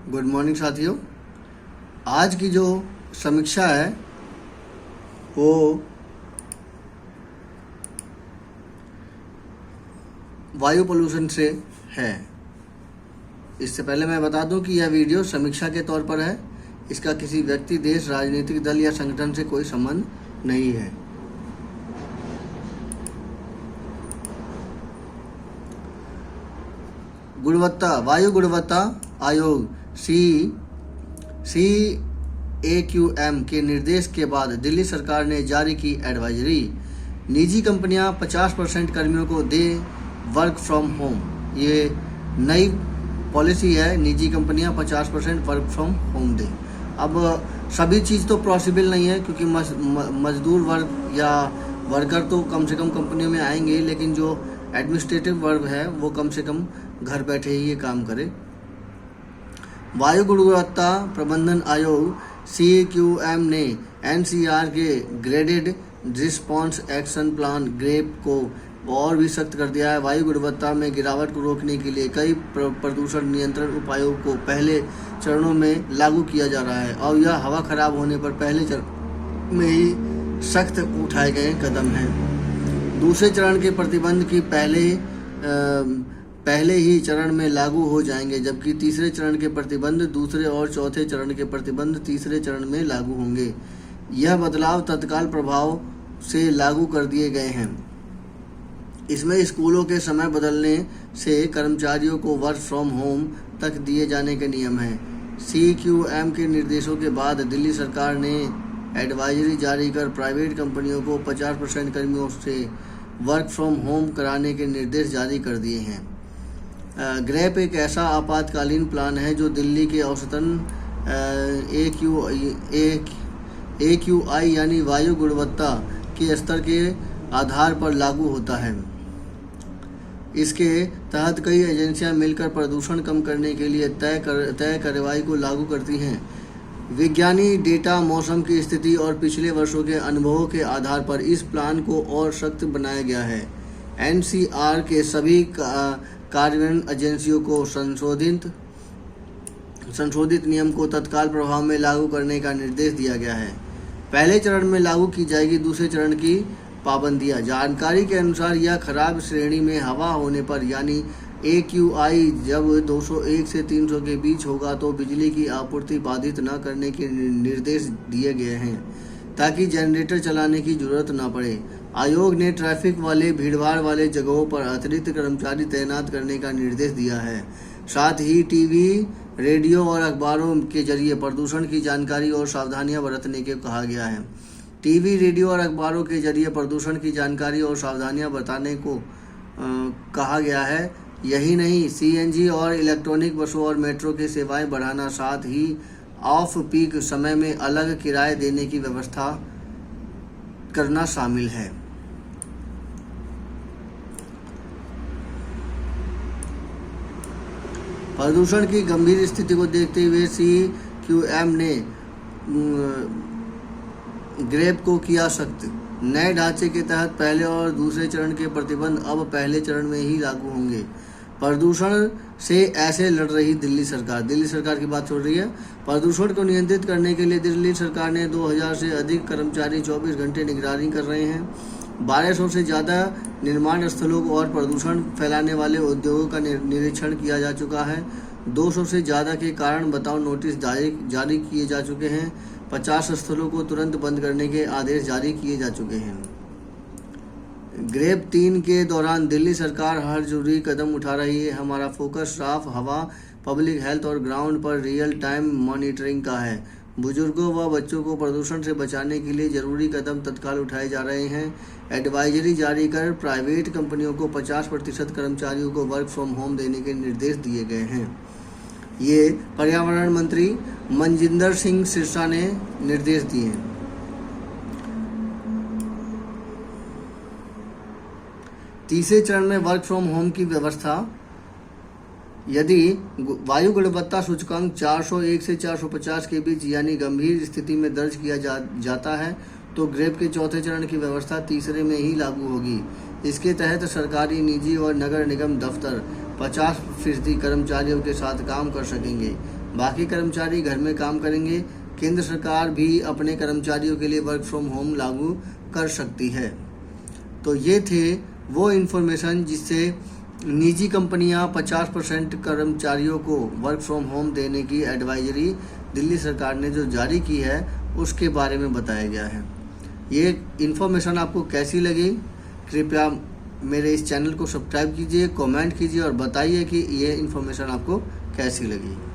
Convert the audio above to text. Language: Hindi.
गुड मॉर्निंग साथियों। आज की जो समीक्षा है वो वायु पोल्यूशन से है। इससे पहले मैं बता दूं कि यह वीडियो समीक्षा के तौर पर है। इसका किसी व्यक्ति, देश, राजनीतिक दल या संगठन से कोई संबंध नहीं है। वायु गुणवत्ता आयोग CAQM के निर्देश के बाद दिल्ली सरकार ने जारी की एडवाइजरी। निजी कंपनियां 50% कर्मियों को दे वर्क फ्रॉम होम। ये नई पॉलिसी है, निजी कंपनियां 50% वर्क फ्रॉम होम दें। अब सभी चीज़ तो पॉसिबल नहीं है, क्योंकि मजदूर वर्ग या वर्कर तो कम से कम कंपनियों में आएंगे, लेकिन जो एडमिनिस्ट्रेटिव वर्ग है वो कम से कम घर बैठे ही ये काम करे। वायु गुणवत्ता प्रबंधन आयोग CAQM ने NCR के graded response action plan GRAP को और भी सख्त कर दिया है। वायु गुणवत्ता में गिरावट को रोकने के लिए कई प्रदूषण नियंत्रण उपायों को पहले चरणों में लागू किया जा रहा है, और यह हवा खराब होने पर पहले चरण में ही सख्त उठाए गए कदम हैं। दूसरे चरण के प्रतिबंध की पहले ही चरण में लागू हो जाएंगे, जबकि तीसरे चरण के प्रतिबंध दूसरे और चौथे चरण के प्रतिबंध तीसरे चरण में लागू होंगे। यह बदलाव तत्काल प्रभाव से लागू कर दिए गए हैं। इसमें स्कूलों के समय बदलने से कर्मचारियों को वर्क फ्रॉम होम तक दिए जाने के नियम हैं। CAQM के निर्देशों के बाद दिल्ली सरकार ने एडवाइजरी जारी कर प्राइवेट कंपनियों को 50% कर्मियों से वर्क फ्रॉम होम कराने के निर्देश जारी कर दिए हैं। ग्रेप एक ऐसा आपातकालीन प्लान है जो दिल्ली के औसतन AQI यानी वायु गुणवत्ता के स्तर के आधार पर लागू होता है। इसके तहत कई एजेंसियां मिलकर प्रदूषण कम करने के लिए तय कार्रवाई को लागू करती हैं। विज्ञानी डेटा, मौसम की स्थिति और पिछले वर्षों के अनुभवों के आधार पर इस प्लान को और सख्त बनाया गया है। NCR के सभी कार्यान्वयन एजेंसियों को संशोधित नियम को तत्काल प्रभाव में लागू करने का निर्देश दिया गया है। पहले चरण में लागू की जाएगी दूसरे चरण की पाबंदियां। जानकारी के अनुसार यह खराब श्रेणी में हवा होने पर यानी AQI जब 201 से 300 के बीच होगा तो बिजली की आपूर्ति बाधित न करने के निर्देश दिए गए हैं, ताकि जनरेटर चलाने की जरूरत न पड़े। आयोग ने ट्रैफिक वाले, भीड़भाड़ वाले जगहों पर अतिरिक्त कर्मचारी तैनात करने का निर्देश दिया है। साथ ही टीवी, रेडियो और अखबारों के जरिए प्रदूषण की जानकारी और सावधानियां बरतने के कहा गया है। टीवी, रेडियो और अखबारों के जरिए प्रदूषण की जानकारी और सावधानियां बताने को कहा गया है। यही नहीं, CNG और इलेक्ट्रॉनिक बसों और मेट्रो की सेवाएं बढ़ाना, साथ ही ऑफ पीक समय में अलग किराए देने की व्यवस्था करना शामिल है। प्रदूषण की गंभीर स्थिति को देखते हुए CAQM ने ग्रेप को किया सख्त। नए ढांचे के तहत पहले और दूसरे चरण के प्रतिबंध अब पहले चरण में ही लागू होंगे। प्रदूषण से ऐसे लड़ रही दिल्ली सरकार की बात छोड़ रही है। प्रदूषण को नियंत्रित करने के लिए दिल्ली सरकार ने 2000 से अधिक कर्मचारी 24 घंटे निगरानी कर रहे हैं। 1200 से ज़्यादा निर्माण स्थलों और प्रदूषण फैलाने वाले उद्योगों का निरीक्षण किया जा चुका है। 200 से ज़्यादा के कारण बताओ नोटिस जारी किए जा चुके हैं। 50 स्थलों को तुरंत बंद करने के आदेश जारी किए जा चुके हैं। ग्रेप 3 के दौरान दिल्ली सरकार हर जरूरी कदम उठा रही है। हमारा फोकस साफ हवा, पब्लिक हेल्थ और ग्राउंड पर रियल टाइम मॉनिटरिंग का है। बुजुर्गों व बच्चों को प्रदूषण से बचाने के लिए जरूरी कदम तत्काल उठाए जा रहे हैं। एडवाइजरी जारी कर प्राइवेट कंपनियों को 50% कर्मचारियों को वर्क फ्रॉम होम देने के निर्देश दिए गए हैं। ये पर्यावरण मंत्री मनजिंदर सिंह सिरसा ने निर्देश दिए हैं। तीसरे चरण में वर्क फ्रॉम होम की व्यवस्था। यदि वायु गुणवत्ता सूचकांक 401 से 450 के बीच यानी गंभीर स्थिति में दर्ज किया जाता है तो ग्रेप के चौथे चरण की व्यवस्था तीसरे में ही लागू होगी। इसके तहत सरकारी, निजी और नगर निगम दफ्तर 50% कर्मचारियों के साथ काम कर सकेंगे। बाकी कर्मचारी घर में काम करेंगे। केंद्र सरकार भी अपने कर्मचारियों के लिए वर्क फ्रॉम होम लागू कर सकती है। तो ये थे वो इन्फॉर्मेशन जिससे निजी कंपनियां 50% कर्मचारियों को वर्क फ्रॉम होम देने की एडवाइजरी दिल्ली सरकार ने जो जारी की है उसके बारे में बताया गया है। ये इन्फॉर्मेशन आपको कैसी लगी? कृपया मेरे इस चैनल को सब्सक्राइब कीजिए, कमेंट कीजिए और बताइए कि ये इन्फॉर्मेशन आपको कैसी लगी।